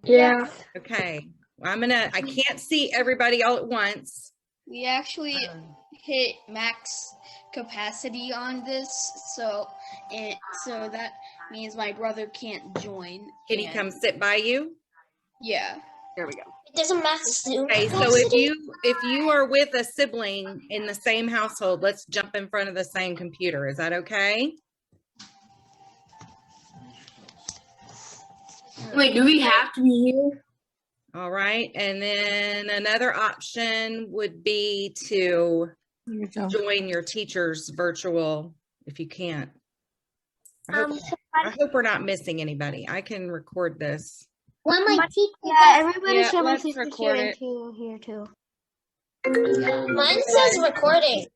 Yeah. Okay. Well, I can't see everybody all at once. We actually hit max capacity on this, so that means my brother can't join. Can he come sit by you? Yeah. There we go. There's a max Zoom Okay, so if you are with a sibling in the same household, let's jump in front of the same computer. Is that okay? Wait, do we have to be here? All right, and then another option would be to join your teacher's virtual if you can't. I hope we're not missing anybody. I can record this. everybody should let's record it. Here too. Mine says recording.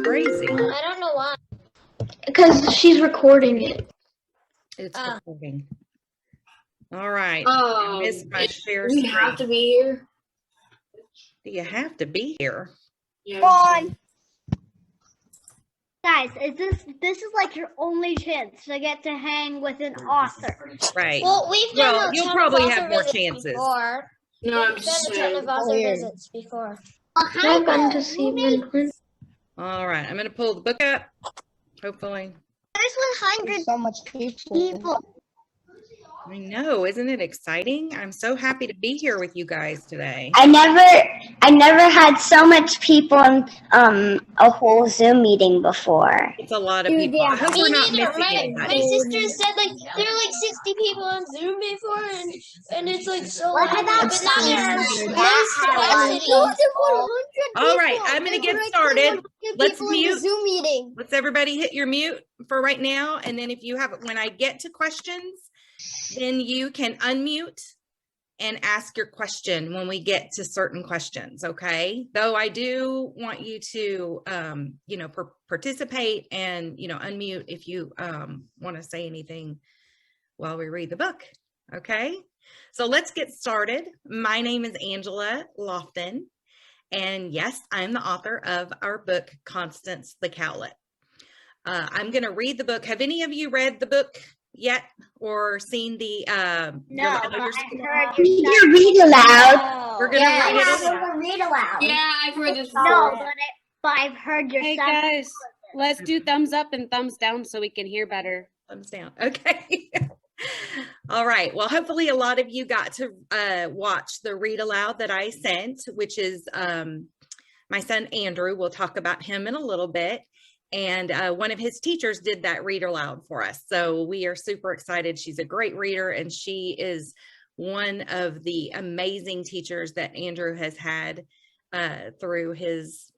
Crazy. I don't know why. Because she's recording it. It's recording. All right. Oh, I missed my share do we screen. have to be here? Do you have to be here? Yeah. On. Guys, this is like your only chance to get to hang with an author. Right. Well, we've done You'll probably have more chances. Before. No, I'm We've just done a ton of author weird. visits before. I've gone to see Vincent. All right. I'm going to pull the book up. Hopefully. There's 100 So much people. I know. Isn't it exciting? I'm so happy to be here with you guys today. I never had so much people in a whole Zoom meeting before. It's a lot of people. I hope we're not missing My anybody. sister said like there were like 60 people on Zoom before, and it's like so loud. But now there are max capacity. All right. I'm going to get started. Let's mute. Zoom meeting. Let's everybody hit your mute for right now. And then if you have, when I get to questions, then you can unmute and ask your question when we get to certain questions. Okay. Though I do want you to, participate and, unmute if you want to say anything while we read the book. Okay. So let's get started. My name is Angela Lofton. And yes, I'm the author of our book, Constance the Cowlet. I'm going to read the book. Have any of you read the book yet or seen the No, Can you read aloud? We're gonna Read aloud. Yeah, I've heard this before. No, but I've heard your Hey son. guys, let's do thumbs up and thumbs down so we can hear better. thumbs down. Okay. All right. Well, hopefully a lot of you got to watch the read aloud that I sent, which is my son Andrew. We'll talk about him in a little bit. And one of his teachers did that read aloud for us. So we are super excited. She's a great reader, and she is one of the amazing teachers that Andrew has had through his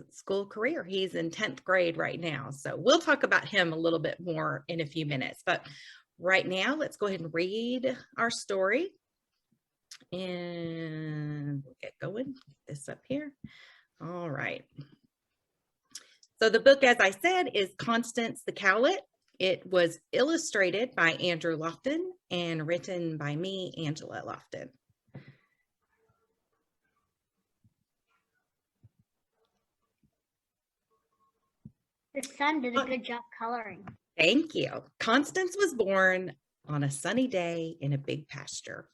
school career. He's in 10th grade right now. So we'll talk about him a little bit more in a few minutes. But right now, let's go ahead and read our story. And we'll get going. Get this up here. All right. So the book, as I said, is Constance the Cowlet. It was illustrated by Andrew Lofton and written by me, Angela Lofton. Your son did a good job coloring. Thank you. Constance was born on a sunny day in a big pasture.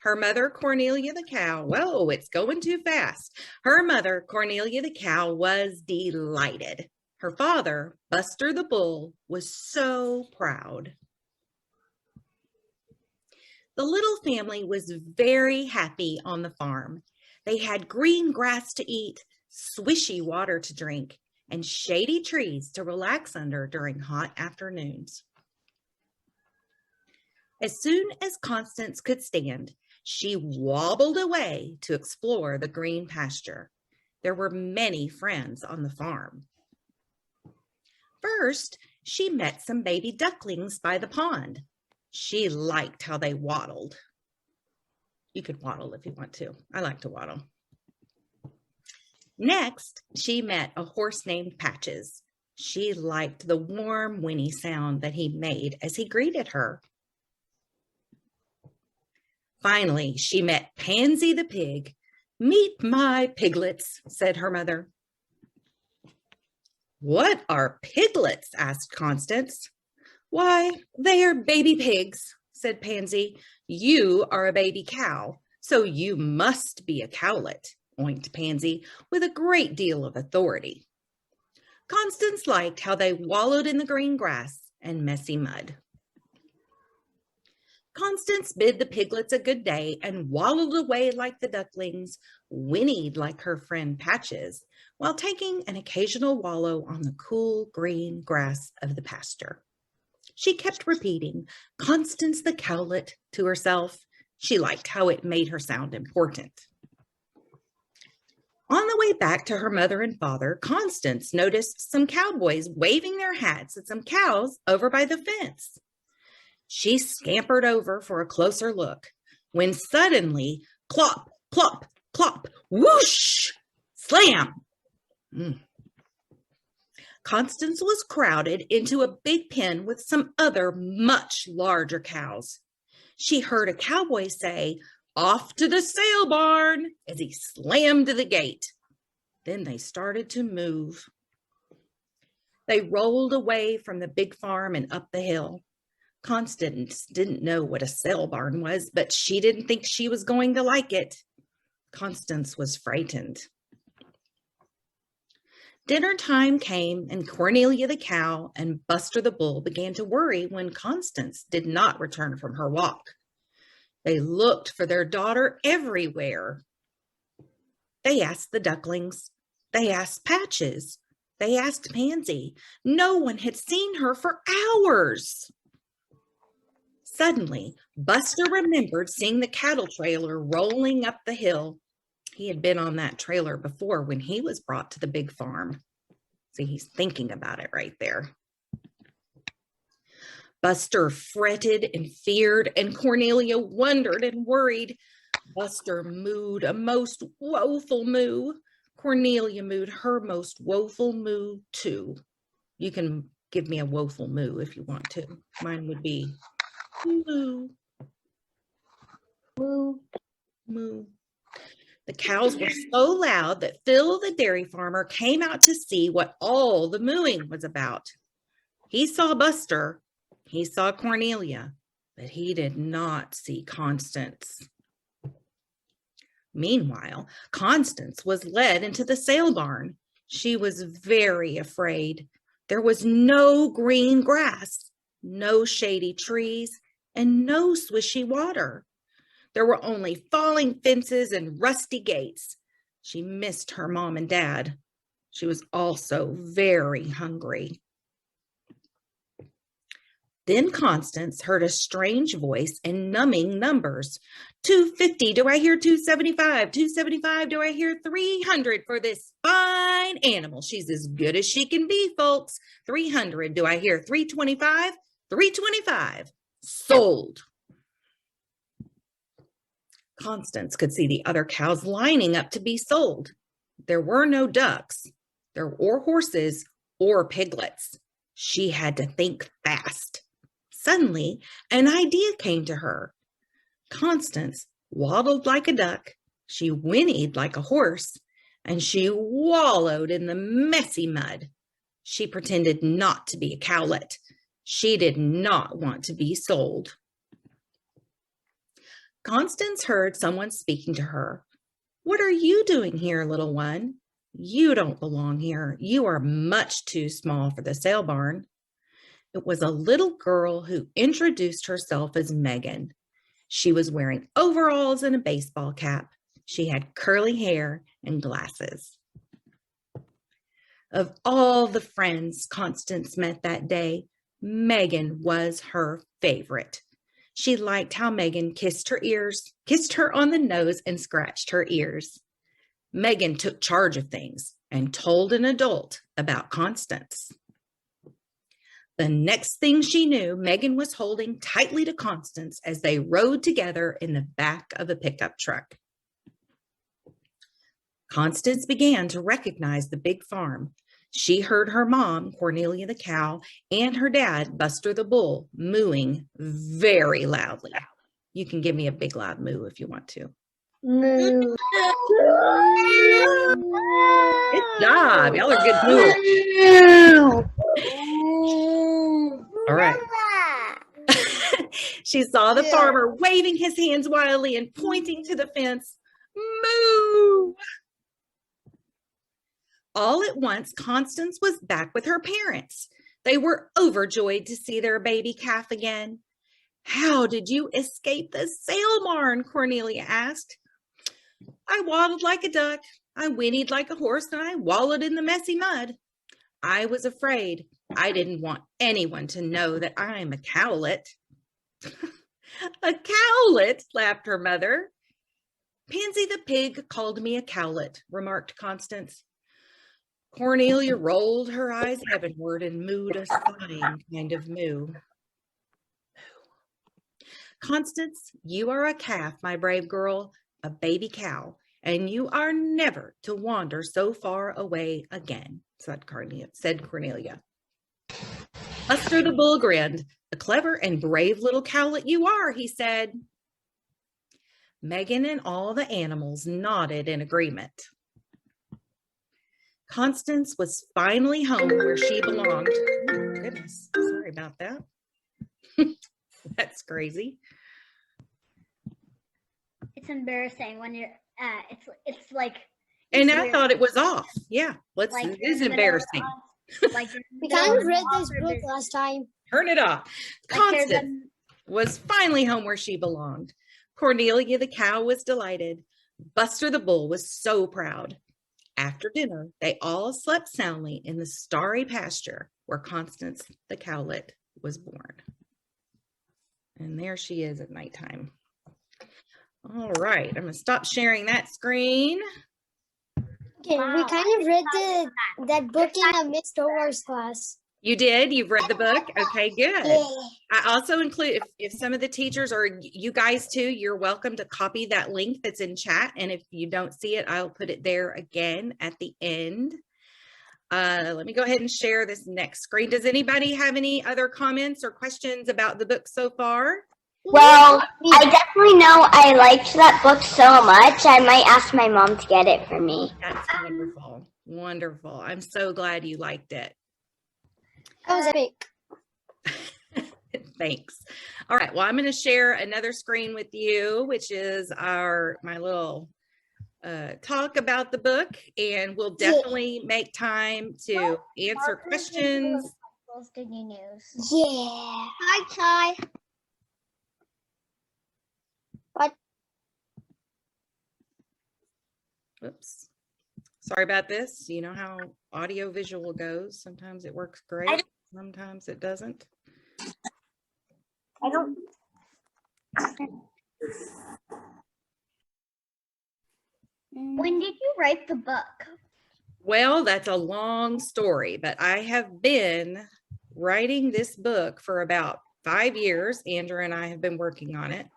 Her mother, Cornelia the cow, whoa, it's going too fast. Her mother, Cornelia the cow, was delighted. Her father, Buster the bull, was so proud. The little family was very happy on the farm. They had green grass to eat, swishy water to drink, and shady trees to relax under during hot afternoons. As soon as Constance could stand, she wobbled away to explore the green pasture. There were many friends on the farm. First, she met some baby ducklings by the pond. She liked how they waddled. You could waddle if you want to. I like to waddle. Next, she met a horse named Patches. She liked the warm whinny sound that he made as he greeted her. Finally, she met Pansy the pig. "Meet my piglets," said her mother. "What are piglets?" asked Constance. "Why, they are baby pigs," said Pansy. "You are a baby cow, so you must be a cowlet," oinked Pansy with a great deal of authority. Constance liked how they wallowed in the green grass and messy mud. Constance bid the piglets a good day and waddled away like the ducklings, whinnied like her friend Patches, while taking an occasional wallow on the cool green grass of the pasture. She kept repeating, "Constance the cowlet," to herself. She liked how it made her sound important. On the way back to her mother and father, Constance noticed some cowboys waving their hats at some cows over by the fence. She scampered over for a closer look when suddenly, clop, clop, clop, whoosh, slam. Constance was crowded into a big pen with some other much larger cows. She heard a cowboy say, "Off to the sale barn," as he slammed the gate. Then they started to move. They rolled away from the big farm and up the hill. Constance didn't know what a sale barn was, but she didn't think she was going to like it. Constance was frightened. Dinner time came, and Cornelia the cow and Buster the bull began to worry when Constance did not return from her walk. They looked for their daughter everywhere. They asked the ducklings. They asked Patches. They asked Pansy. No one had seen her for hours. Suddenly, Buster remembered seeing the cattle trailer rolling up the hill. He had been on that trailer before when he was brought to the big farm. See, he's thinking about it right there. Buster fretted and feared, and Cornelia wondered and worried. Buster mooed a most woeful moo. Cornelia mooed her most woeful moo, too. You can give me a woeful moo if you want to. Mine would be moo. Moo. Moo. The cows were so loud that Phil the dairy farmer came out to see what all the mooing was about. He saw Buster, he saw Cornelia, but he did not see Constance. Meanwhile, Constance was led into the sale barn. She was very afraid. There was no green grass, no shady trees, and no swishy water. There were only falling fences and rusty gates. She missed her mom and dad. She was also very hungry. Then Constance heard a strange voice and numbing numbers. 250, do I hear 275? 275, do I hear 300 for this fine animal? She's as good as she can be, folks. 300, do I hear 325? 325, sold. Constance could see the other cows lining up to be sold. There were no ducks, or horses, or piglets. She had to think fast. Suddenly, an idea came to her. Constance waddled like a duck, she whinnied like a horse, and she wallowed in the messy mud. She pretended not to be a cowlet. She did not want to be sold. Constance heard someone speaking to her. "What are you doing here, little one? You don't belong here. You are much too small for the sale barn." It was a little girl who introduced herself as Megan. She was wearing overalls and a baseball cap. She had curly hair and glasses. Of all the friends Constance met that day, Megan was her favorite. She liked how Megan kissed her on the nose and scratched her ears. Megan took charge of things and told an adult about Constance. The next thing she knew, Megan was holding tightly to Constance as they rode together in the back of a pickup truck. Constance began to recognize the big farm. She heard her mom, Cornelia the cow, and her dad, Buster the bull, mooing very loudly. You can give me a big loud moo if you want to. Moo. Good job. Y'all are good moo. All right. She saw the farmer waving his hands wildly and pointing to the fence. Moo! All at once, Constance was back with her parents. They were overjoyed to see their baby calf again. How did you escape the sale barn? Cornelia asked. I waddled like a duck, I whinnied like a horse, and I wallowed in the messy mud. I was afraid. I didn't want anyone to know that I'm a cowlet. A cowlet, laughed her mother. Pansy the pig called me a cowlet, remarked Constance. Cornelia rolled her eyes heavenward and mooed a sighing kind of moo. Constance, you are a calf, my brave girl, a baby cow, and you are never to wander so far away again, said Cornelia. Buster the Bull grinned. A clever and brave little cowlet you are, he said. Megan and all the animals nodded in agreement. Constance was finally home where she belonged. Oh, goodness, sorry about that. That's crazy. It's embarrassing when you're. It's like. And it's I weird. thought it was off. Yeah, Like, it is embarrassing. Like We kind of read this book last time. Turn it off. Like there's Constance was finally home where she belonged. Cornelia the cow was delighted. Buster the bull was so proud. After dinner, they all slept soundly in the starry pasture where Constance the cowlet was born. And there she is at nighttime. All right, I'm going to stop sharing that screen. Okay, we kind of read that book in a Miss Star Wars class. You did? You've read the book? Okay, good. Yeah. I also include, if some of the teachers or you guys too, you're welcome to copy that link that's in chat. And if you don't see it, I'll put it there again at the end. Let me go ahead and share this next screen. Does anybody have any other comments or questions about the book so far? Well, I definitely know I liked that book so much, I might ask my mom to get it for me. That's wonderful. Wonderful. I'm so glad you liked it. That was epic. Thanks. All right. Well, I'm going to share another screen with you, which is my little talk about the book, and we'll definitely make time to answer questions. Yeah. Hi, Ty. Oops. Sorry about this. You know how audio visual goes. Sometimes it works great. Sometimes it doesn't. I don't. When did you write the book? Well, that's a long story, but I have been writing this book for about 5 years. Andrew and I have been working on it.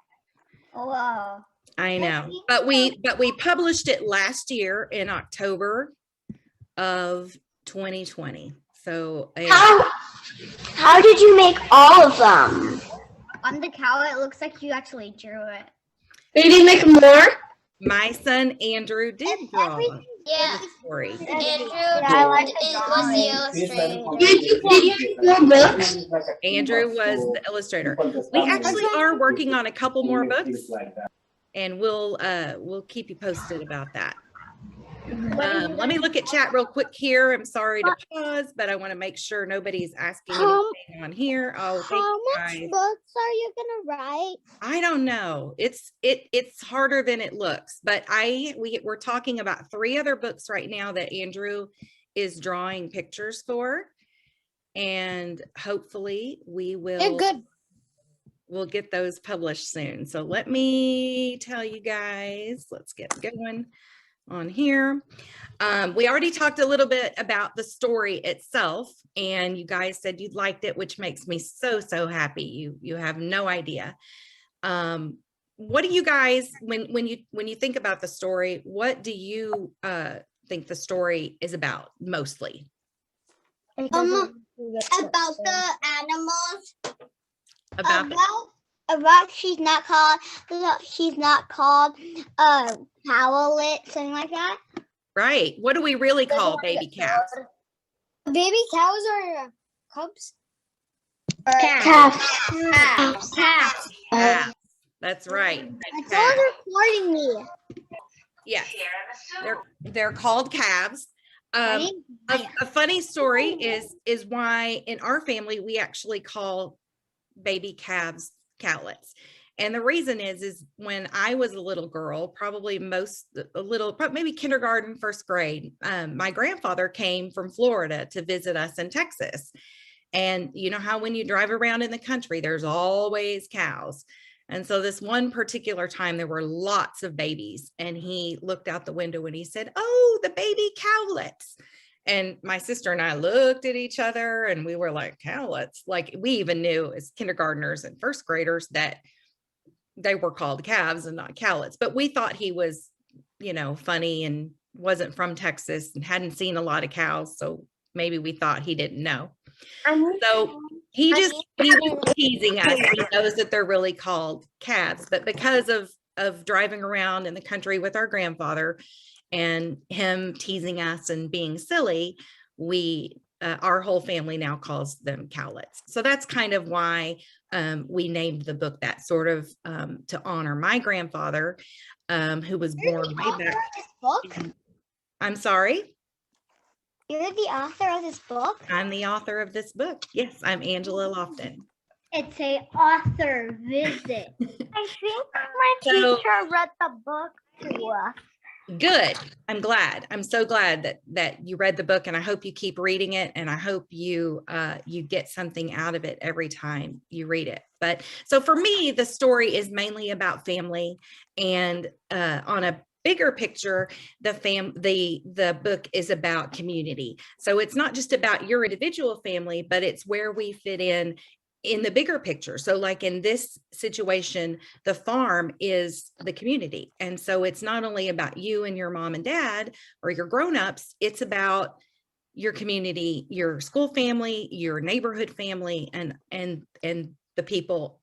Wow. I know, but we published it last year in October of 2020. So How did you make all of them? On the cow, it looks like you actually drew it. Did you make more? my son Andrew did draw Yeah. the story. Andrew I like the was the illustrator. Did you do more books? Andrew was the illustrator. We actually are working on a couple more books, and we'll keep you posted about that. Let me look at chat real quick here. I'm sorry to pause, but I want to make sure nobody's asking anything on here. Oh, thank How you much guys. books are you gonna write? I don't know. It's harder than it looks, but we're talking about 3 other books right now that Andrew is drawing pictures for, and hopefully They're good. we'll get those published soon. So let me tell you guys, let's get going on here. We already talked a little bit about the story itself, and you guys said you liked it, which makes me so happy. You have no idea. What do you guys, when you think about the story, what do you think the story is about mostly? About the animals. About she's not called Cowlets, something like that. Right. What do we really call baby calves? Baby cows are cubs. Calves. Calves. That's right. It's Calves. all recording me. Yes, they're called calves. Ready? A funny story is why in our family we actually call baby calves Cowlets. And the reason is when I was a little girl, probably maybe kindergarten, first grade, my grandfather came from Florida to visit us in Texas. And you know how when you drive around in the country, there's always cows. And so this one particular time, there were lots of babies, and he looked out the window and he said, "Oh, the baby cowlets." And my sister and I looked at each other and we were like, "Cowlets?" Like we even knew as kindergartners and first graders that they were called calves and not cowlets, but we thought he was, funny and wasn't from Texas and hadn't seen a lot of cows. So maybe we thought he didn't know. So he was teasing us. He knows that they're really called calves, but because of driving around in the country with our grandfather and him teasing us and being silly, our whole family now calls them Cowlets. So that's kind of why we named the book that, sort of to honor my grandfather, who was born way back. Book? I'm sorry? You're the author of this book? I'm the author of this book. Yes, I'm Angela Lofton. It's a author visit. I think my teacher read the book to us. Good. I'm glad. I'm so glad that you read the book, and I hope you keep reading it, and I hope you get something out of it every time you read it. But so for me, the story is mainly about family, and on a bigger picture, the book is about community. So it's not just about your individual family, but it's where we fit in the bigger picture. So like in this situation, the farm is the community. And so it's not only about you and your mom and dad or your grown-ups, it's about your community, your school family, your neighborhood family, and the people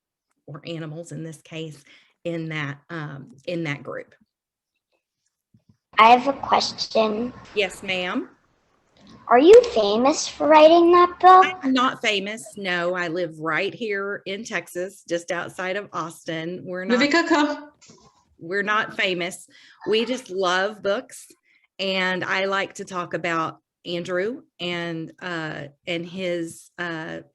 or animals in this case in that group. I have a question. Yes, ma'am. Are you famous for writing that book? I'm not famous. No, I live right here in Texas, just outside of Austin. We're not famous. We just love books, and I like to talk about Andrew and his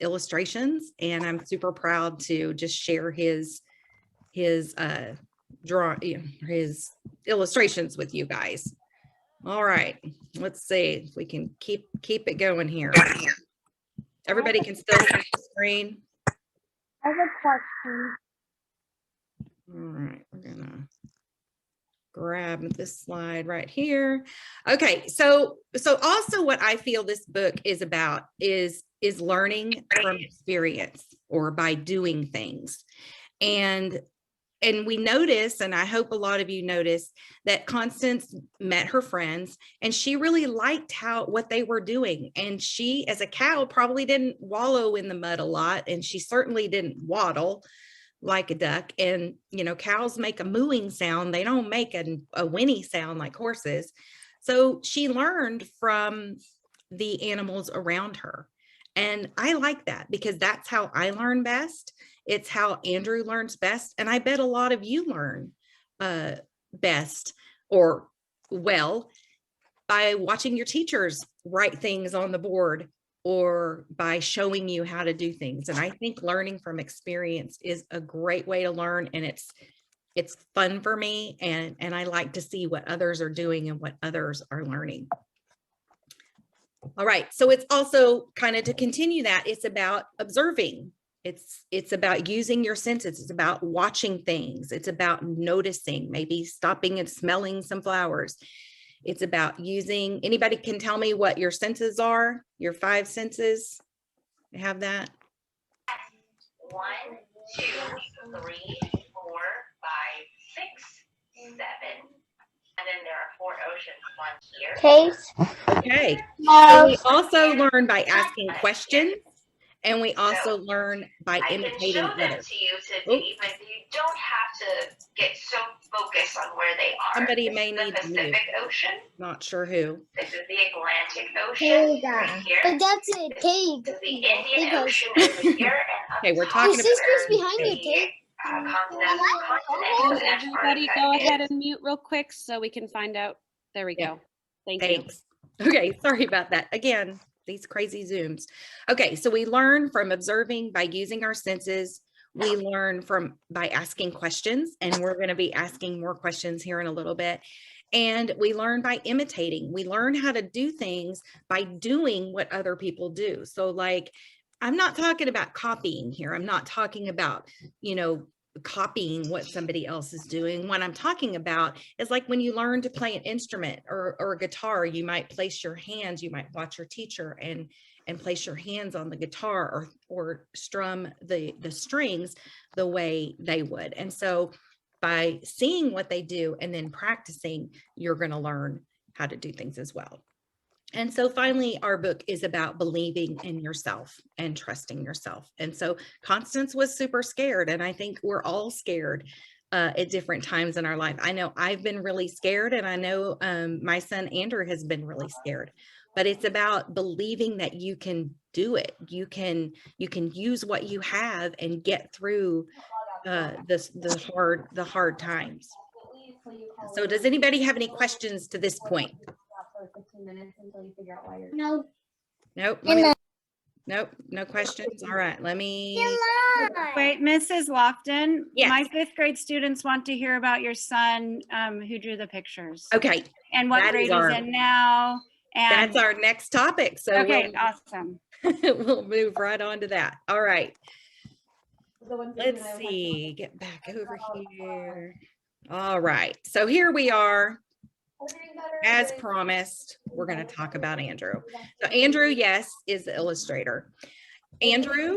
illustrations, and I'm super proud to just share his illustrations with you guys. All right, let's see if we can keep it going here. Everybody can still see the screen. I have a question. All right, we're gonna grab this slide right here. Okay, so also what I feel this book is about is learning from experience or by doing things. And we notice, and I hope a lot of you notice, that Constance met her friends and she really liked what they were doing. And she, as a cow, probably didn't wallow in the mud a lot, and she certainly didn't waddle like a duck. And, cows make a mooing sound. They don't make a whinny sound like horses. So she learned from the animals around her. And I like that because that's how I learn best. It's how Andrew learns best. And I bet a lot of you learn best or well by watching your teachers write things on the board or by showing you how to do things. And I think learning from experience is a great way to learn. And it's fun for me. And I like to see what others are doing and what others are learning. All right. So it's also kind of to continue that, it's about observing. It's about using your senses. It's about watching things. It's about noticing, maybe stopping and smelling some flowers. It's about using, anybody can tell me what your senses are, your 5 senses? You have that? 1, 2, 3, 4, 5, 6, 7. And then there are 4 oceans, 1 here. Taste. Okay. So we also learn by asking questions. And we also learn by imitating others. I can show them to you today, but you don't have to get so focused on where they are. Somebody may need the Pacific Ocean. Not sure who. This is the Atlantic Ocean right here. But that's it. This is the Indian Ocean over here, and Okay, we're Your talking about sister's behind you, Kate. Can everybody go ahead and mute real quick so we can find out? There we Yeah. go. Thank you. Thanks. Okay, sorry about that. Again, these crazy Zooms. Okay, so we learn from observing by using our senses. We learn from by asking questions, and we're going to be asking more questions here in a little bit. And we learn by imitating. We learn how to do things by doing what other people do. So like, I'm not talking about copying here. I'm not talking about, copying what somebody else is doing. What I'm talking about is like when you learn to play an instrument or a guitar, you might place your hands, you might watch your teacher and place your hands on the guitar or strum the strings the way they would. And so by seeing what they do and then practicing, you're going to learn how to do things as well. And so finally, our book is about believing in yourself and trusting yourself. And so Constance was super scared, and I think we're all scared at different times in our life. I know I've been really scared, and I know my son Andrew has been really scared. But it's about believing that you can do it. You can use what you have and get through the hard times. So does anybody have any questions to this point? No. Nope. Nope. No questions. All right. Let me. Wait, Mrs. Lofton. Yes. My 5th grade students want to hear about your son who drew the pictures. Okay. And what grade he's in now. And that's our next topic. So okay, awesome. We'll move right on to that. All right. Let's see. Get back over here. All right. So here we are. As promised, we're going to talk about Andrew. So Andrew, yes, is the illustrator. Andrew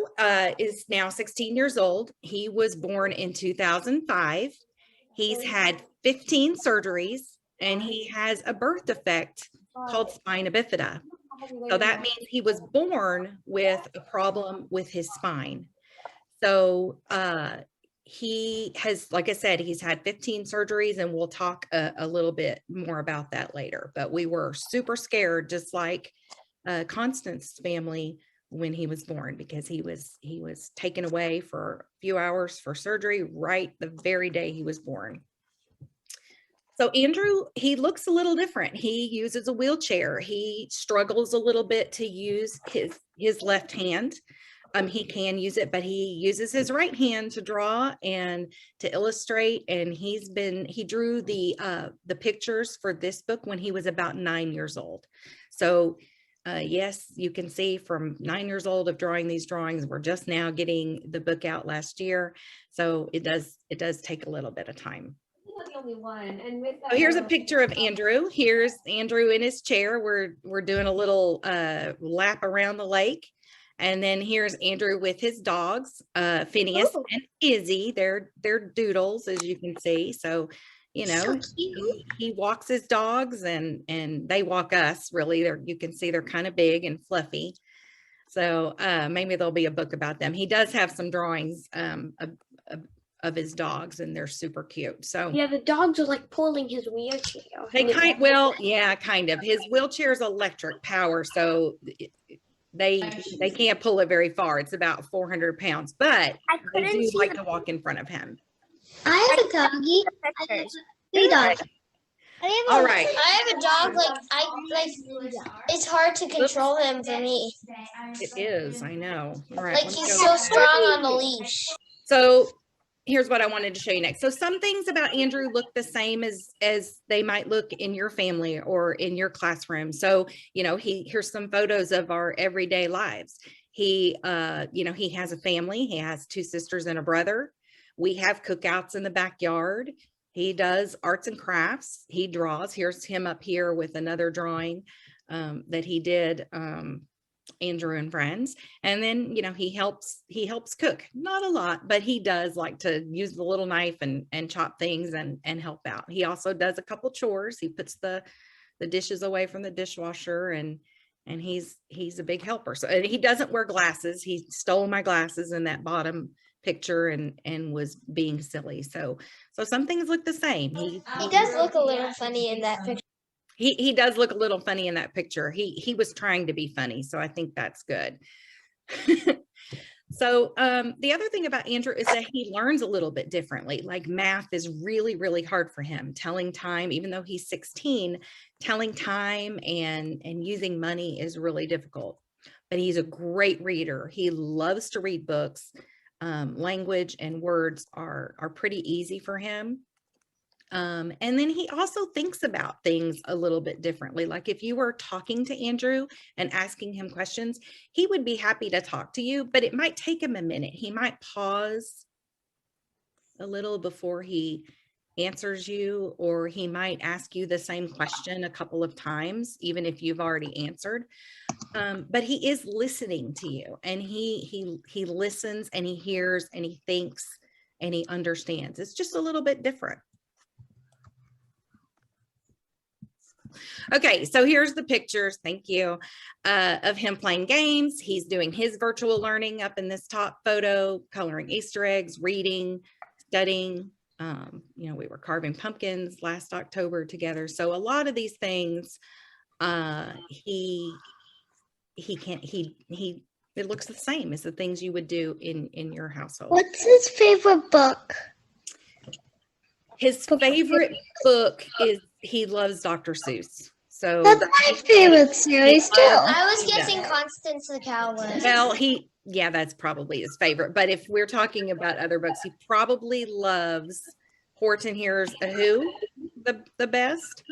is now 16 years old. He was born in 2005. He's had 15 surgeries, and he has a birth defect called spina bifida. So that means he was born with a problem with his spine. So he has, like I said, he's had 15 surgeries, and we'll talk a little bit more about that later. But we were super scared, just like Constance's family when he was born, because he was taken away for a few hours for surgery right the very day he was born. So Andrew, he looks a little different. He uses a wheelchair. He struggles a little bit to use his left hand. He can use it, but he uses his right hand to draw and to illustrate. And he drew the pictures for this book when he was about 9 years old. So yes, you can see from 9 years old of drawing these drawings. We're just now getting the book out last year. So it does take a little bit of time. The only one. And with that, so here's a picture of Andrew. Here's Andrew in his chair. We're doing a little lap around the lake. And then here's Andrew with his dogs, Phineas and Izzy. They're doodles, as you can see. So, so he walks his dogs and they walk us, really. You can see they're kind of big and fluffy. So maybe there'll be a book about them. He does have some drawings of his dogs, and they're super cute. So yeah, the dogs are like pulling his wheelchair. Yeah, kind of. His wheelchair is electric power, so they can't pull it very far. It's about 400 pounds, but they do like to walk in front of him. I have a doggy. I have 3 dogs. All right. I have a dog. It's hard to control him for me. It is. I know. All right. Like he's so strong on the leash. So here's what I wanted to show you next. So some things about Andrew look the same as they might look in your family or in your classroom. So, here's some photos of our everyday lives. He has a family. He has 2 sisters and a brother. We have cookouts in the backyard. He does arts and crafts. He draws. Here's him up here with another drawing that he did, Andrew and friends. And then, he helps cook, not a lot, but he does like to use the little knife and chop things and help out. He also does a couple chores. He puts the dishes away from the dishwasher, and he's a big helper. So he doesn't wear glasses. He stole my glasses in that bottom picture and was being silly. So some things look the same. He does look a little funny in that picture. He does look a little funny in that picture. He was trying to be funny, so I think that's good. So the other thing about Andrew is that he learns a little bit differently. Like math is really, really hard for him. Telling time, even though he's 16, telling time and using money is really difficult. But he's a great reader. He loves to read books. Language and words are pretty easy for him. And then he also thinks about things a little bit differently. Like if you were talking to Andrew and asking him questions, he would be happy to talk to you, but it might take him a minute. He might pause a little before he answers you, or he might ask you the same question a couple of times, even if you've already answered. But he is listening to you, and he listens and he hears and he thinks and he understands. It's just a little bit different. Okay, so here's the pictures, thank you, of him playing games. He's doing his virtual learning up in this top photo, coloring Easter eggs, reading, studying. You know, we were carving pumpkins last October together. So a lot of these things, it looks the same as the things you would do in your household. What's his favorite book? His favorite book is, he loves Dr. Seuss. So That's my favorite series too. I was guessing Constance the Cowlets. well, yeah, that's probably his favorite. But if we're talking about other books, he probably loves Horton Hears a Who the best.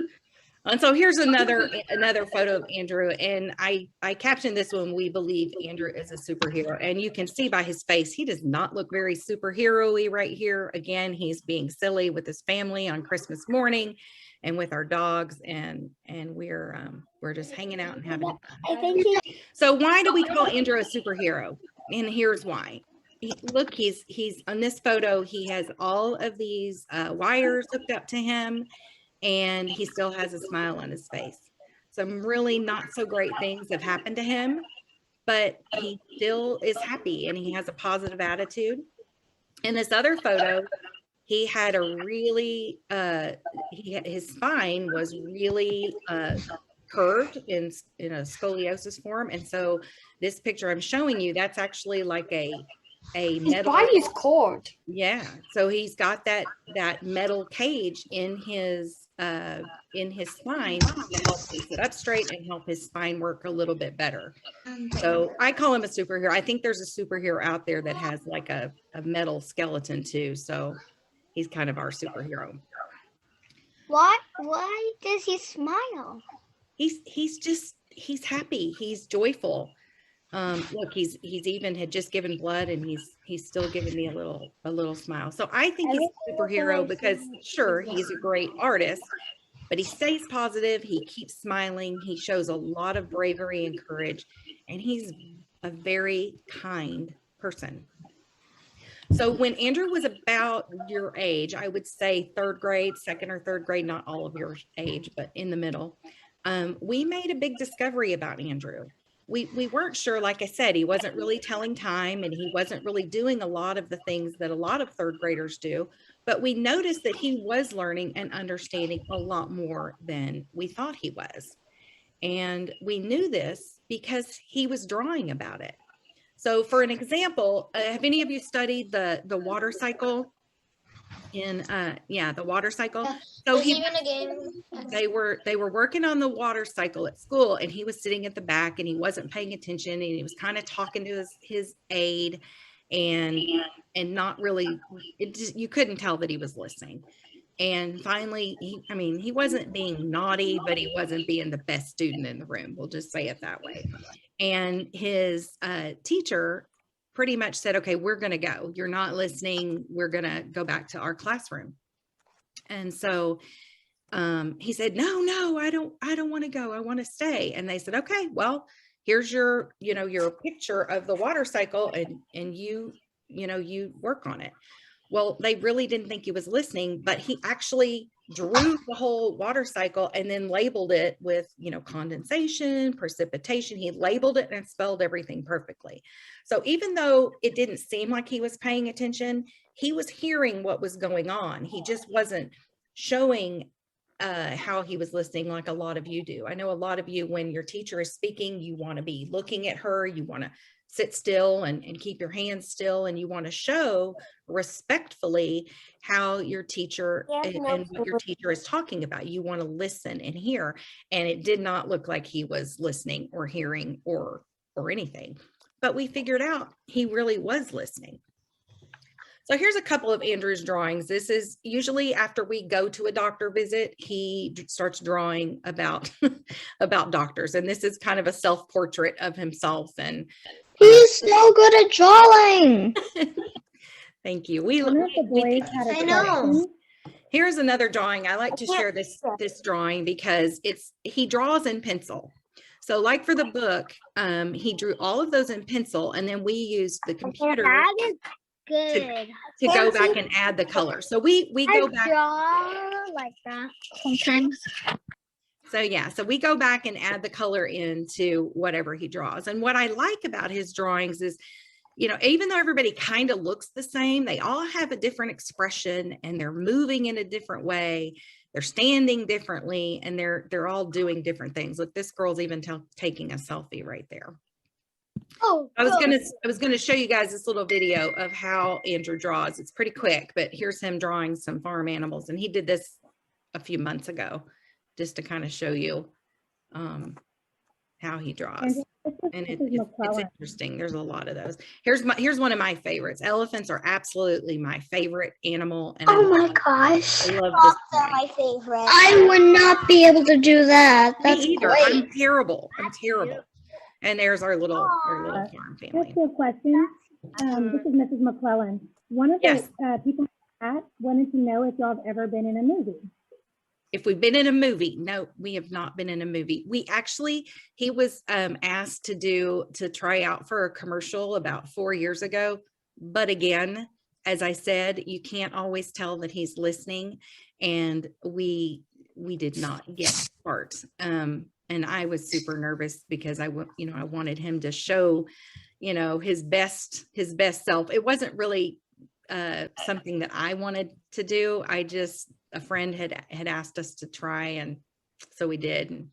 And so here's another photo of Andrew, and I captioned this one, "We believe Andrew is a superhero." And you can see by his face, he does not look very superhero-y right here. Again, he's being silly with his family on Christmas morning and with our dogs, and we're just hanging out and having fun. I think So why do we call Andrew a superhero? And here's why. Look, he's on this photo, he has all of these wires hooked up to him, and he still has a smile on his face. Some really not so great things have happened to him, but he still is happy and he has a positive attitude. In this other photo, he had a really, his spine was really curved in a scoliosis form. And so this picture I'm showing you, that's actually like a metal. His body's cord. Yeah, so he's got that metal cage in his spine to help him sit up straight and help his spine work a little bit better. So I call him a superhero. I think there's a superhero out there that has like a metal skeleton too. So he's kind of our superhero. Why does he smile? He's happy. He's joyful. Look, he's even had just given blood, and he's still giving me a little smile. So I think he's a superhero because sure, he's a great artist, but he stays positive. He keeps smiling. He shows a lot of bravery and courage, and he's a very kind person. So when Andrew was about your age, I would say third grade, second or third grade, not all of your age, but in the middle, we made a big discovery about Andrew. We weren't sure, like I said, he wasn't really telling time and he wasn't really doing a lot of the things that a lot of third graders do, but we noticed that he was learning and understanding a lot more than we thought he was. And we knew this because he was drawing about it. So for an example, have any of you studied the water cycle? The water cycle. So they were working on the water cycle at school, and he was sitting at the back and he wasn't paying attention, and he was kind of talking to his aide and not really, you couldn't tell that he was listening. And finally, he wasn't being naughty, but he wasn't being the best student in the room. We'll just say it that way. And his teacher pretty much said, okay, we're going to go. You're not listening. We're going to go back to our classroom. And so he said, no, I don't want to go. I want to stay. And they said, okay, well, here's your picture of the water cycle, and you work on it. Well, they really didn't think he was listening, but he actually drew the whole water cycle and then labeled it with, condensation, precipitation. He labeled it and spelled everything perfectly. So even though it didn't seem like he was paying attention, he was hearing what was going on. He just wasn't showing how he was listening like a lot of you do. I know a lot of you, when your teacher is speaking, you want to be looking at her, you want to sit still and keep your hands still, and you want to show respectfully how your teacher and what your teacher is talking about. You want to listen and hear, and it did not look like he was listening or hearing or anything, but we figured out he really was listening. So here's a couple of Andrew's drawings. This is usually after we go to a doctor visit, he starts drawing about about doctors, and this is kind of a self-portrait of himself. And He's so good at drawing. thank you. We I know. Here's another drawing. I like to share this drawing because he draws in pencil. So like for the book, he drew all of those in pencil, and then we used the computer Good. to go back and add the color. So we go back. Draw like that sometimes. So yeah, so we go back and add the color into whatever he draws. And what I like about his drawings is, you know, even though everybody kind of looks the same, they all have a different expression, and they're moving in a different way. They're standing differently, and they're all doing different things. Look, this girl's even taking a selfie right there. Oh, I was gonna show you guys this little video of how Andrew draws. It's pretty quick, but here's him drawing some farm animals, and he did this a few months ago, just to kind of show you how he draws. And it's interesting. There's a lot of those. Here's one of my favorites. Elephants are absolutely my favorite animal. And Oh my gosh. I love this. They're my favorite. I would not be able to do that. That's Me either. great. I'm terrible. And there's our little farm family. Just a question. This is Mrs. McClellan. One of the people wanted to know if y'all have ever been in a movie. If we've been in a movie. No, we have not been in a movie. He was asked to try out for a commercial about 4 years ago. But again, as I said, you can't always tell that he's listening. And we did not get part. And I was super nervous because I wanted him to show, his best self. It wasn't really something that I wanted to do. A friend had asked us to try, and so we did, and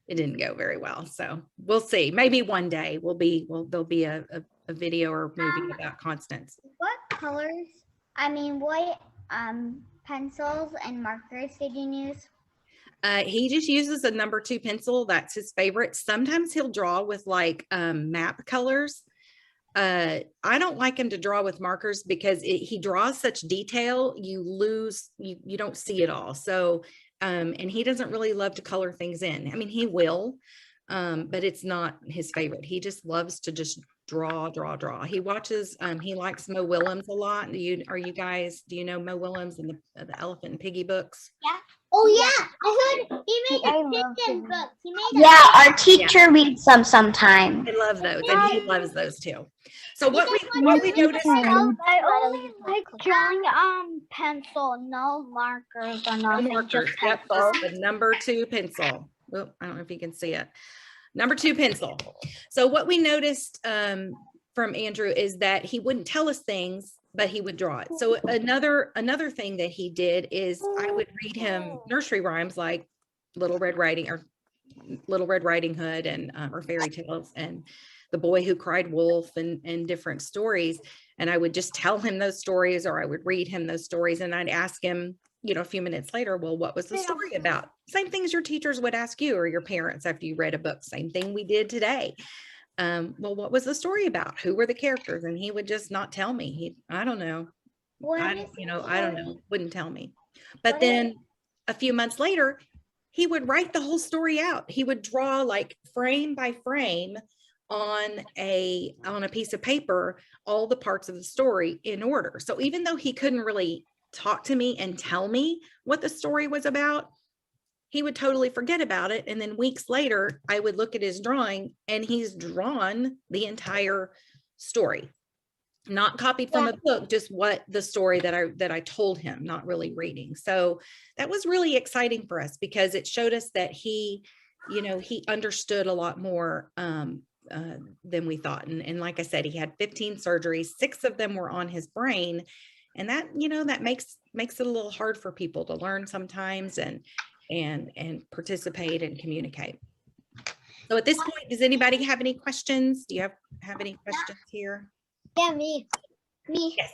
it didn't go very well. So we'll see. Maybe one day there'll be a video or movie about Constance. What colors? What pencils and markers did you use? He just uses a number 2 pencil. That's his favorite. Sometimes he'll draw with like map colors. I don't like him to draw with markers because he draws such detail, you don't see it all. So, and he doesn't really love to color things in. He will, but it's not his favorite. He just loves to just draw. He watches, he likes Mo Willems a lot. Do you know Mo Willems and the Elephant and Piggy books? Yeah. Oh yeah, I heard he made a chicken book. Our teacher reads them sometimes. I love those, and he loves those too. So what we noticed. I only like drawing pencil, no markers or nothing. No markers. Yep, just the number 2 pencil. Oh, I don't know if you can see it. Number 2 pencil. So what we noticed from Andrew is that he wouldn't tell us things, but he would draw it. So another thing that he did is I would read him nursery rhymes like Little Red Riding Hood and or fairy tales and The Boy Who Cried Wolf and different stories. And I would just tell him those stories, or I would read him those stories, and I'd ask him, a few minutes later, well, what was the story about? Same thing as your teachers would ask you or your parents after you read a book. Same thing we did today. Well, what was the story about? Who were the characters? And he would just not tell me. I don't know. I don't know. Wouldn't tell me. But then a few months later, he would write the whole story out. He would draw like frame by frame on a piece of paper, all the parts of the story in order. So even though he couldn't really talk to me and tell me what the story was about, he would totally forget about it. And then weeks later, I would look at his drawing and he's drawn the entire story, not copied from a book, just what the story that I told him, not really reading. So that was really exciting for us because it showed us that he understood a lot more than we thought. And like I said, he had 15 surgeries, 6 of them were on his brain. And that, that makes it a little hard for people to learn sometimes and participate and communicate. So at this point, does anybody have any questions? Do you have any questions here? Yeah, me. Yes.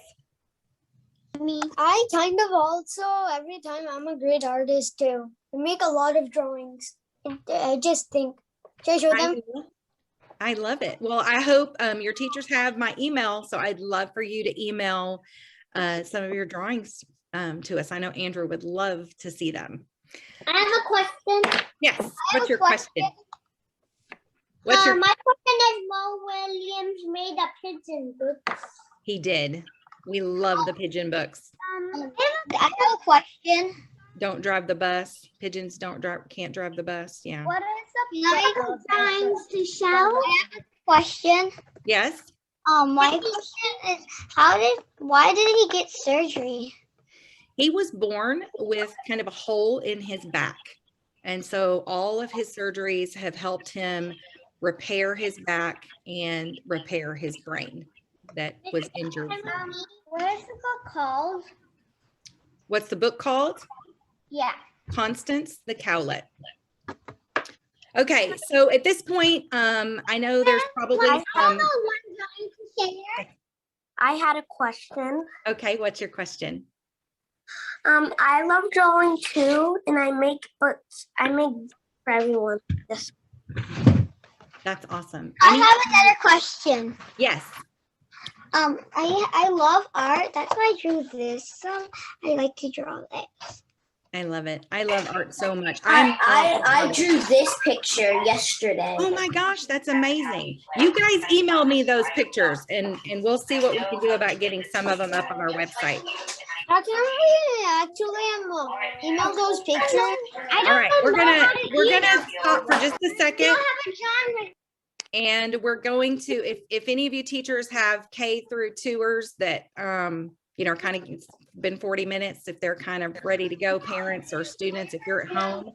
I kind of also, every time I'm a great artist too. I make a lot of drawings. I just think, should I show them? I love it. Well, I hope your teachers have my email. So I'd love for you to email some of your drawings to us. I know Andrew would love to see them. I have a question. Yes. What's your question? My question is, Mo Williams made a pigeon book. He did. We love the pigeon books. I have a question. Don't drive the bus. Pigeons can't drive the bus. Yeah. What is the Drawings to show? I have a question. Yes. My question is, why did he get surgery? He was born with kind of a hole in his back. And so all of his surgeries have helped him repair his back and repair his brain that was injured. What is the book called? What's the book called? Yeah. Constance the Cowlet. Okay, so at this point, I know there's probably some. I had a question. Okay, what's your question? I love drawing too, and I make books. I make for everyone. Yes. That's awesome. I have another question. Yes. I love art. That's why I drew this. I like to draw this. I love it. I love art so much. I drew this picture yesterday. Oh my gosh, that's amazing. You guys email me those pictures and we'll see what we can do about getting some of them up on our website. Actually, email those pictures. All right, we're gonna stop for just a second. And we're going to, if any of you teachers have K through 2ers that, you know, kind of been 40 minutes, if they're kind of ready to go, parents or students, if you're at home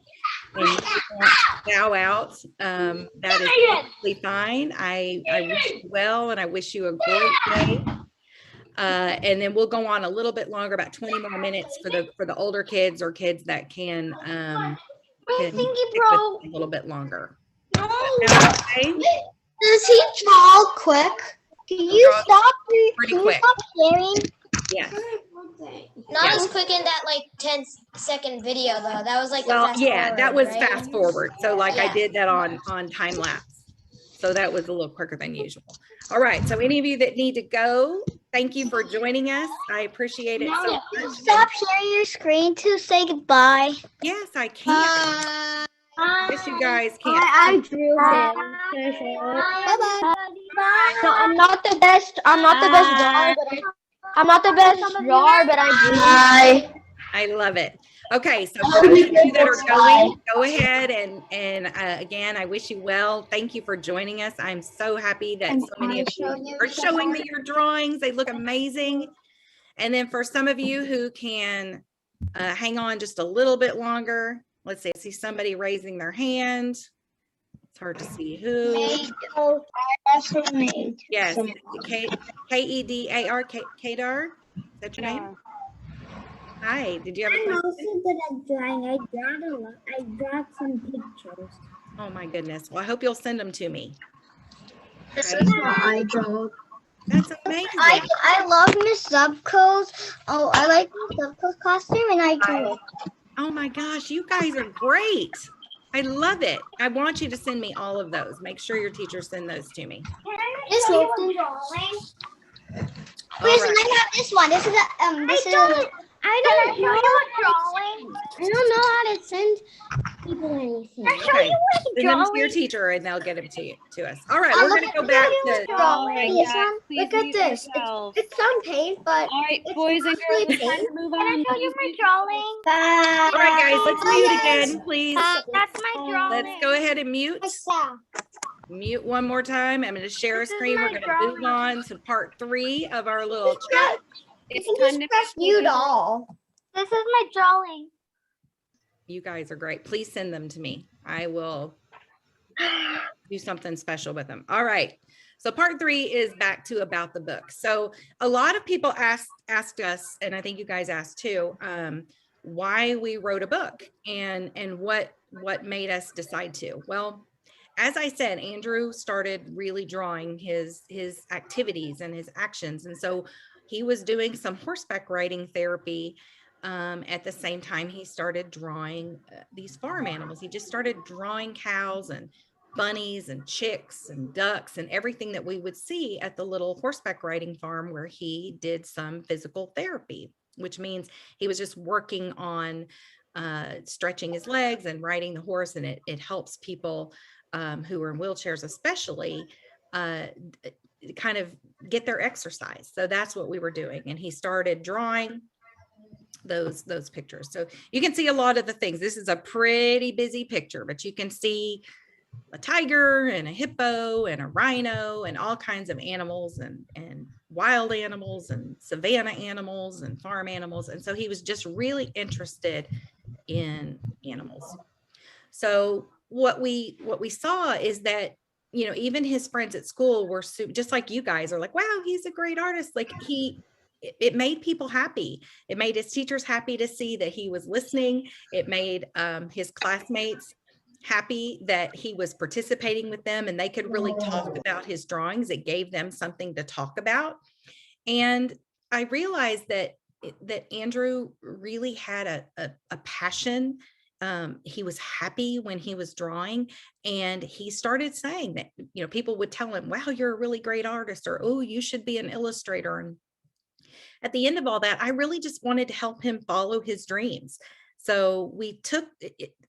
and you want to bow out, that is perfectly fine. I wish you well, and I wish you a great day. And then we'll go on a little bit longer, about 20 more minutes for the older kids or kids that can stick with a little bit longer. Okay. Does he draw quick? Can you stop? Pretty quick. Stop sharing? Yes. Not as quick in that like 10-second video though. That was like Well, yeah, forward, that was right? fast forward. So like I Yeah. did that on time lapse. So that was a little quicker than usual. All right. So any of you that need to go, thank you for joining us. I appreciate it so much. Stop sharing your screen to say goodbye. Yes, I can. Yes, you guys can. I drew him. No, I'm not the best. I'm not the best drawer, but I drew. I love it. Okay, so for those of you that are going, go ahead and again, I wish you well. Thank you for joining us. I'm so happy that so many of you are showing me your drawings. They look amazing. And then for some of you who can hang on just a little bit longer, let's see, I see somebody raising their hand. It's hard to see who. Yes, Kedar. Kedar, is that your name? Hi, did you have a question? I draw some pictures. Oh my goodness. Well, I hope you'll send them to me. This is what I draw. That's amazing. I love Miss Zubko's. Oh, I like Miss Zubko's costume, and I drew it. Oh my gosh, you guys are great. I love it. I want you to send me all of those. Make sure your teachers send those to me. Please, and I have this one. This is a I don't know drawing. I don't know how to send people anything. Okay. Send them to your teacher and they'll get them to us. All right, we're going to go back to. Look at this. It's some paint, but All right, boys and girls, it's time to move on. my drawing? All right, guys, let's mute again, please. That's my drawing. Let's go ahead and mute. Mute one more time. I'm going to share a screen. We're going to move on to part 3 of our little chat. It's time to mute all. This is my drawing. You guys are great. Please send them to me. I will do something special with them. All right. So part 3 is back to about the book. So a lot of people asked us, and I think you guys asked too, why we wrote a book and what made us decide to. Well, as I said, Andrew started really drawing his activities and his actions. And so he was doing some horseback riding therapy. At the same time, he started drawing these farm animals. He just started drawing cows and bunnies and chicks and ducks and everything that we would see at the little horseback riding farm where he did some physical therapy, which means he was just working on stretching his legs and riding the horse. And it helps people who are in wheelchairs, especially, kind of get their exercise. So that's what we were doing. And he started drawing those pictures. So you can see a lot of the things. This is a pretty busy picture, but you can see a tiger and a hippo and a rhino and all kinds of animals and wild animals and savanna animals and farm animals. And so he was just really interested in animals. So what we saw is that, you know, even his friends at school were just like you guys are like, wow, he's a great artist. Like it made people happy. It made his teachers happy to see that he was listening. It made his classmates happy that he was participating with them and they could really talk about his drawings. It gave them something to talk about. And I realized that Andrew really had a passion. He was happy when he was drawing, and he started saying that, you know, people would tell him, wow, you're a really great artist, or, oh, you should be an illustrator. And at the end of all that, I really just wanted to help him follow his dreams. So we took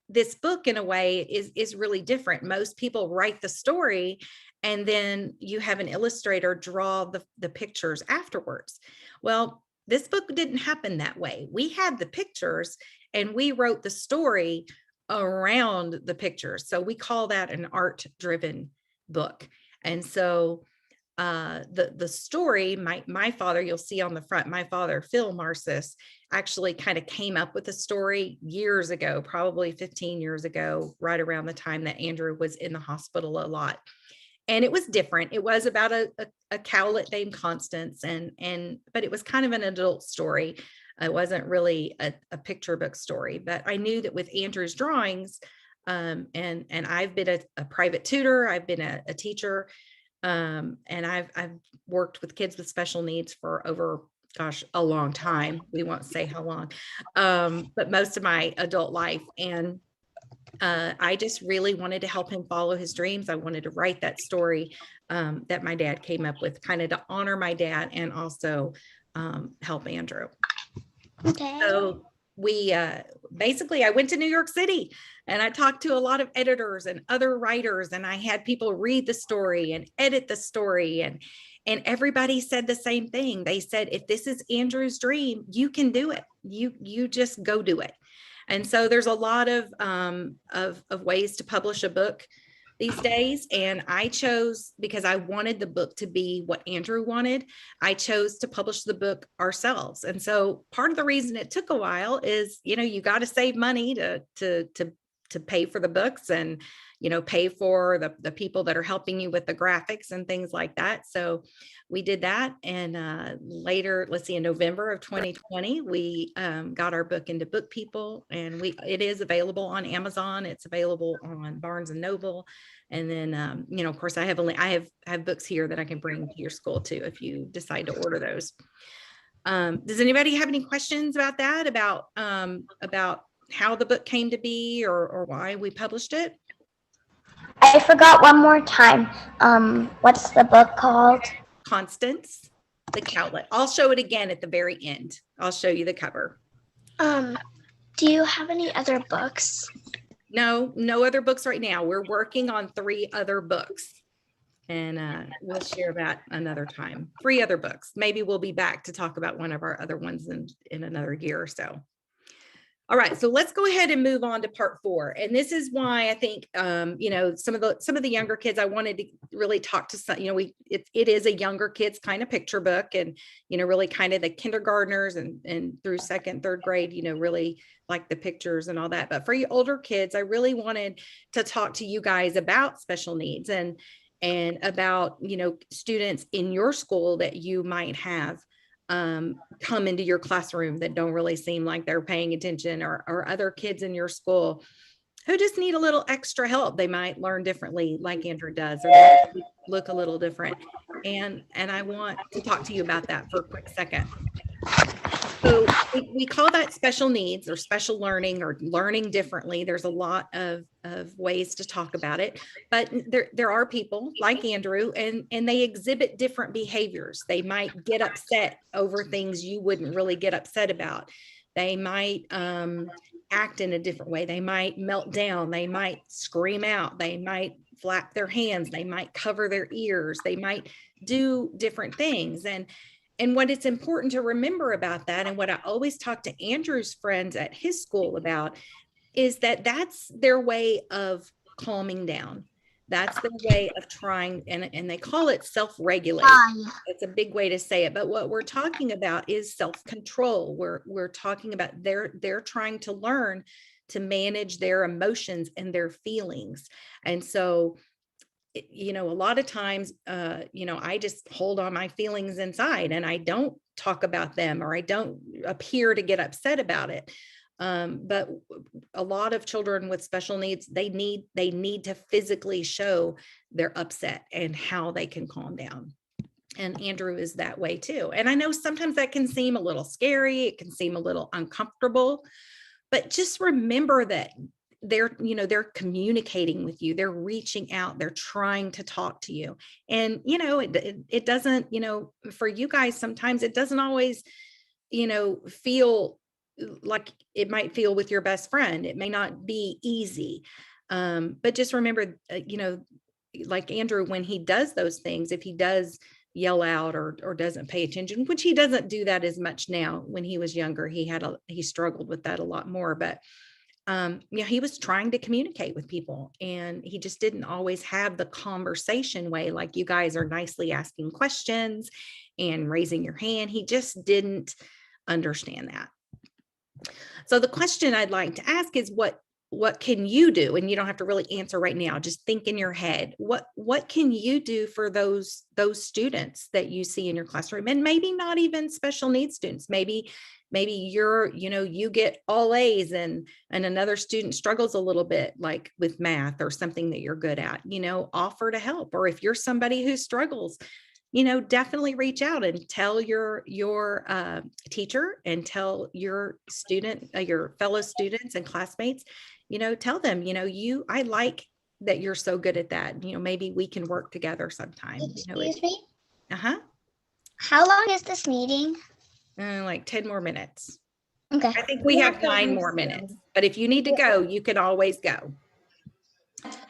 this book, in a way, is really different. Most people write the story and then you have an illustrator draw the pictures afterwards. Well, this book didn't happen that way. We had the pictures and we wrote the story around the pictures. So we call that an art-driven book. And so the story, my father, you'll see on the front, my father, Phil Marcis, actually kind of came up with the story years ago, probably 15 years ago, right around the time that Andrew was in the hospital a lot. And it was different. It was about a cowlet named Constance, but it was kind of an adult story. It wasn't really a picture book story, but I knew that with Andrew's drawings, and I've been a private tutor, I've been a teacher, and I've worked with kids with special needs for over, gosh, a long time. We won't say how long, but most of my adult life. And I just really wanted to help him follow his dreams. I wanted to write that story that my dad came up with, kind of to honor my dad and also help Andrew. Okay. So we basically, I went to New York City and I talked to a lot of editors and other writers, and I had people read the story and edit the story, and everybody said the same thing. They said, if this is Andrew's dream, you can do it. You just go do it. And so there's a lot of ways to publish a book these days. And I chose, because I wanted the book to be what Andrew wanted, I chose to publish the book ourselves. And so part of the reason it took a while is, you know, you got to save money to pay for the books and, you know, pay for the people that are helping you with the graphics and things like that. So we did that. And later, let's see, in November of 2020, we got our book into Book People, and it is available on Amazon. It's available on Barnes and Noble. And then, you know, of course, I have books here that I can bring to your school too, if you decide to order those. Does anybody have any questions about that, about how the book came to be, or why we published it? I forgot one more time. What's the book called? Constance, the Cowlet. I'll show it again at the very end. I'll show you the cover. Do you have any other books? No other books right now. We're working on 3 other books, and we'll share that another time. 3 other books. Maybe we'll be back to talk about one of our other ones in another year or so. All right, so let's go ahead and move on to part 4. And this is why I think, you know, some of the younger kids, I wanted to really talk to some, you know, it is a younger kids kind of picture book, and, you know, really kind of the kindergartners and through 2nd, 3rd grade, you know, really like the pictures and all that. But for you older kids, I really wanted to talk to you guys about special needs and about, you know, students in your school that you might have come into your classroom that don't really seem like they're paying attention, or other kids in your school who just need a little extra help. They might learn differently like Andrew does, or they look a little different. And I want to talk to you about that for a quick second. So we call that special needs or special learning or learning differently. There's a lot of ways to talk about it, but there are people like Andrew and they exhibit different behaviors. They might get upset over things you wouldn't really get upset about. They might act in a different way. They might melt down. They might scream out. They might flap their hands. They might cover their ears. They might do different things. And what it's important to remember about that, and what I always talk to Andrew's friends at his school about, is that that's their way of calming down. That's their way of trying, and they call it self-regulate. It's a big way to say it, but what we're talking about is self-control. We're talking about they're trying to learn to manage their emotions and their feelings. And so, you know, a lot of times, you know, I just hold on my feelings inside and I don't talk about them, or I don't appear to get upset about it. But a lot of children with special needs, they need to physically show they're upset and how they can calm down. And Andrew is that way too. And I know sometimes that can seem a little scary. It can seem a little uncomfortable, but just remember that they're communicating with you. They're reaching out. They're trying to talk to you. And, you know, it doesn't, you know, for you guys, sometimes it doesn't always, you know, feel like it might feel with your best friend. It may not be easy. But just remember, you know, like Andrew, when he does those things, if he does yell out or doesn't pay attention, which he doesn't do that as much now. When he was younger, he struggled with that a lot more, but yeah, he was trying to communicate with people and he just didn't always have the conversation way, like you guys are nicely asking questions and raising your hand. He just didn't understand that. So the question I'd like to ask is what can you do? And you don't have to really answer right now. Just think in your head, what can you do for those students that you see in your classroom? And maybe not even special needs students. Maybe you're, you know, you get all A's and another student struggles a little bit, like with math or something that you're good at, you know, offer to help. Or if you're somebody who struggles, you know, definitely reach out and tell your teacher and tell your student, your fellow students and classmates, you know, tell them, you know, I like that you're so good at that. You know, maybe we can work together sometime. Excuse me? Uh-huh. How long is this meeting? Like 10 more minutes. Okay. I think we have 9 more minutes, but if you need to go, you can always go.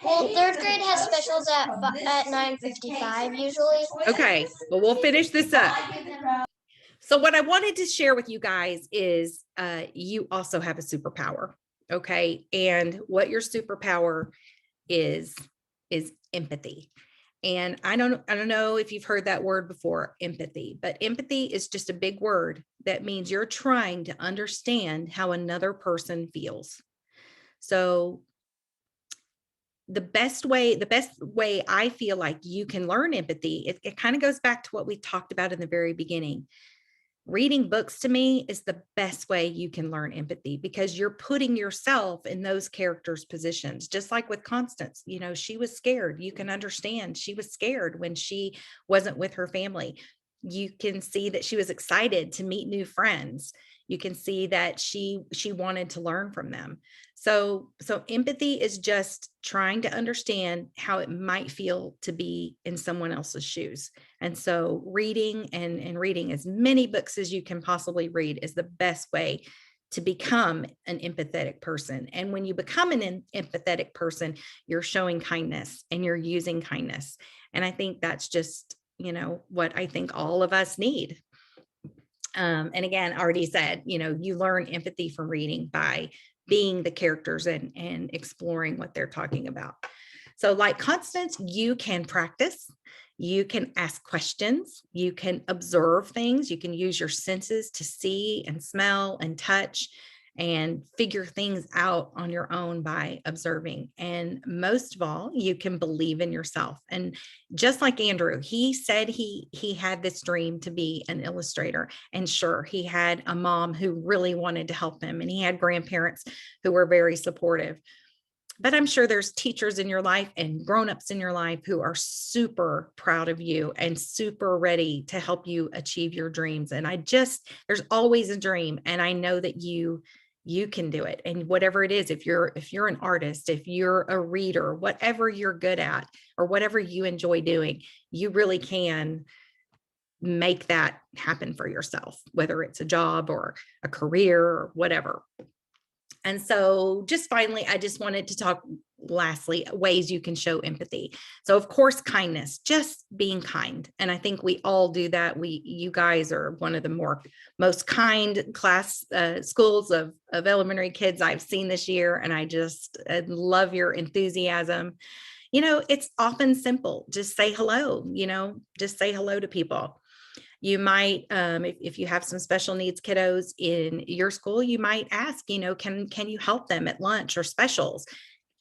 Well, third grade has specials at 9:55 usually. Okay, well, we'll finish this up. So what I wanted to share with you guys is you also have a superpower, okay? And what your superpower is empathy. And I don't know if you've heard that word before, empathy, but empathy is just a big word that means you're trying to understand how another person feels. So the best way I feel like you can learn empathy, it kind of goes back to what we talked about in the very beginning. Reading books to me is the best way you can learn empathy because you're putting yourself in those characters' positions. Just like with Constance, you know, she was scared. You can understand she was scared when she wasn't with her family. You can see that she was excited to meet new friends. You can see that she wanted to learn from them. So empathy is just trying to understand how it might feel to be in someone else's shoes. And so reading and reading as many books as you can possibly read is the best way to become an empathetic person. And when you become an empathetic person, you're showing kindness and you're using kindness. And I think that's just, you know, what I think all of us need. And again, I already said, you know, you learn empathy from reading by being the characters and exploring what they're talking about. So like Constance, you can practice, you can ask questions, you can observe things, you can use your senses to see and smell and touch and figure things out on your own by observing. And most of all, you can believe in yourself. And just like Andrew, he said he had this dream to be an illustrator. And sure, he had a mom who really wanted to help him, and he had grandparents who were very supportive. but I'm sure there's teachers in your life and grown-ups in your life who are super proud of you and super ready to help you achieve your dreams. And there's always a dream. And I know that you can do it. And whatever it is, if you're an artist, if you're a reader, whatever you're good at, or whatever you enjoy doing, you really can make that happen for yourself, whether it's a job or a career or whatever. And so just finally, I just wanted to talk lastly, ways you can show empathy. So of course, kindness, just being kind. And I think we all do that. You guys are one of the most kind schools of elementary kids I've seen this year. And I love your enthusiasm. It's often simple. Just say hello, just say hello to people. You might, if you have some special needs kiddos in your school, you might ask, can you help them at lunch or specials?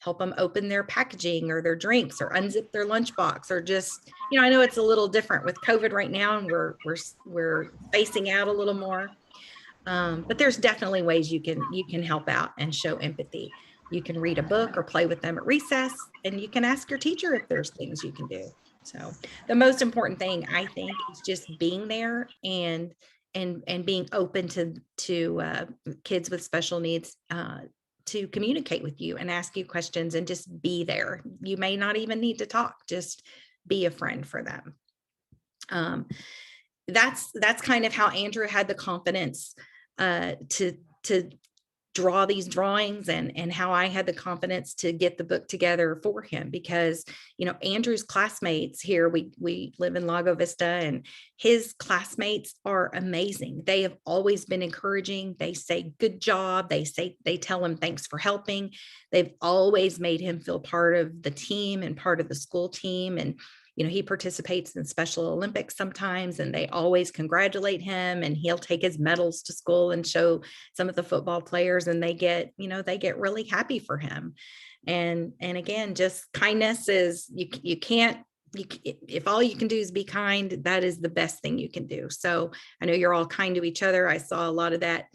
Help them open their packaging or their drinks or unzip their lunchbox, or just, I know it's a little different with COVID right now, and we're spacing out a little more. But there's definitely ways you can help out and show empathy. You can read a book or play with them at recess, and you can ask your teacher if there's things you can do. So the most important thing, I think, is just being there and being open to kids with special needs to communicate with you and ask you questions and just be there. You may not even need to talk, just be a friend for them. That's kind of how Andrew had the confidence to draw these drawings, and how I had the confidence to get the book together for him, because Andrew's classmates here, we live in Lago Vista, and his classmates are amazing. They have always been encouraging. They say good job. They tell him thanks for helping. They've always made him feel part of the team and part of the school team. And he participates in Special Olympics sometimes, and they always congratulate him, and he'll take his medals to school and show some of the football players, and they get really happy for him. And again, just kindness is, if all you can do is be kind, that is the best thing you can do. So I know you're all kind to each other. I saw a lot of that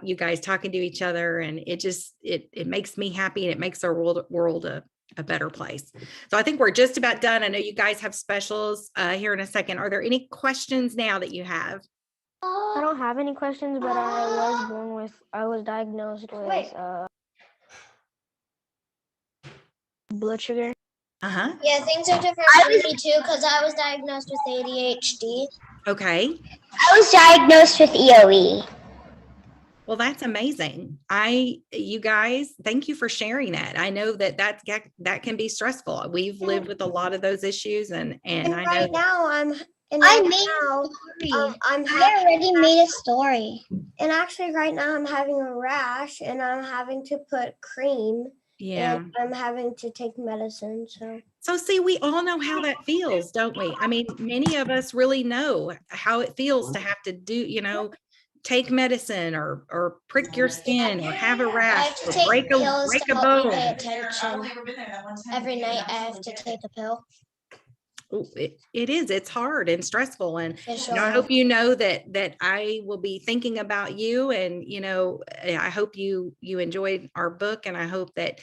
you guys talking to each other, and it makes me happy, and it makes our world a better place. So I think we're just about done. I know you guys have specials here in a second. Are there any questions now that you have? I don't have any questions, but I was diagnosed with blood sugar. Yeah, things are different for me too, because I was diagnosed with ADHD. Okay. I was diagnosed with EOE. Well, that's amazing. You guys, thank you for sharing that. I know that can be stressful. We've lived with a lot of those issues, and I know right now I already made a story. And actually right now I'm having a rash, and I'm having to put cream. Yeah. And I'm having to take medicine. So see, we all know how that feels, don't we? I mean, many of us really know how it feels to have to do, take medicine or prick your skin or have a rash or break a bone. Pay attention. Every night I have to take a pill. It's hard and stressful, and I hope you know that I will be thinking about you, and I hope you enjoyed our book, and I hope that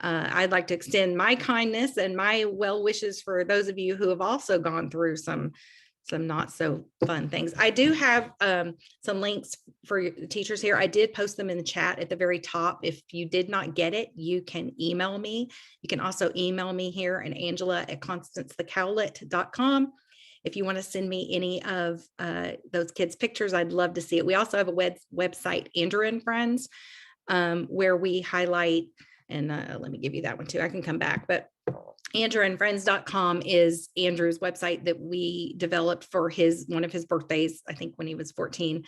I'd like to extend my kindness and my well wishes for those of you who have also gone through some not so fun things. I do have some links for your teachers here. I did post them in the chat at the very top. If you did not get it, you can email me. You can also email me here and Angela@constancethecowlet.com. If you want to send me any of those kids' pictures, I'd love to see it. We also have a website, Andrew and Friends, where we highlight, and let me give you that one too. I can come back, but andrewandfriends.com is Andrew's website that we developed for one of his birthdays, I think when he was 14.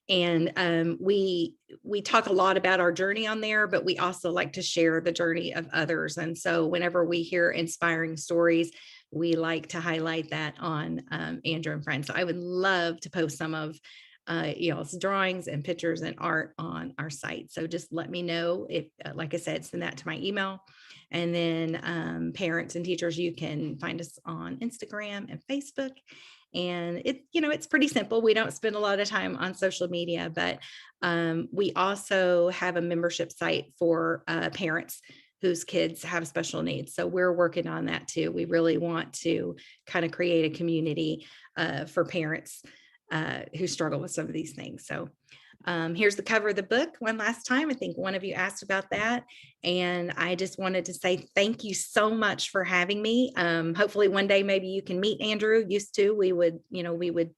And we talk a lot about our journey on there, but we also like to share the journey of others. And so whenever we hear inspiring stories, we like to highlight that on Andrew and Friends. So I would love to post some of y'all's drawings and pictures and art on our site. So just let me know if, like I said, send that to my email. And then parents and teachers, you can find us on Instagram and Facebook. And it's pretty simple. We don't spend a lot of time on social media, but we also have a membership site for parents whose kids have special needs. So we're working on that too. We really want to kind of create a community for parents who struggle with some of these things. So here's the cover of the book one last time. I think one of you asked about that. And I just wanted to say thank you so much for having me. Hopefully one day maybe you can meet Andrew. Used to, we would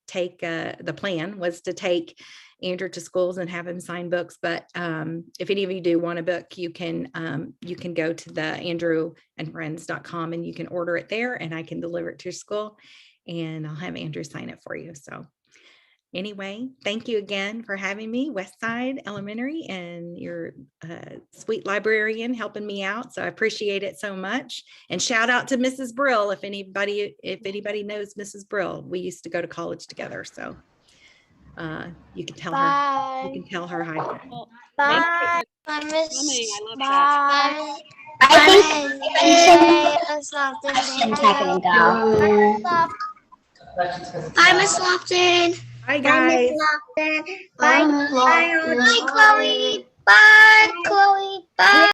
take, the plan was to take Andrew to schools and have him sign books. But if any of you do want a book, you can go to the andrewandfriends.com and you can order it there, and I can deliver it to your school, and I'll have Andrew sign it for you. So anyway, thank you again for having me, Westside Elementary, and your sweet librarian helping me out. So I appreciate it so much. And shout out to Mrs. Brill. If anybody knows Mrs. Brill, we used to go to college together. So you can tell her. You can tell her hi. Bye. I love that. Bye. I'm talking to go. Bye, Miss Lofton. Hi guys. Bye, Chloe. Bye, Chloe. Bye.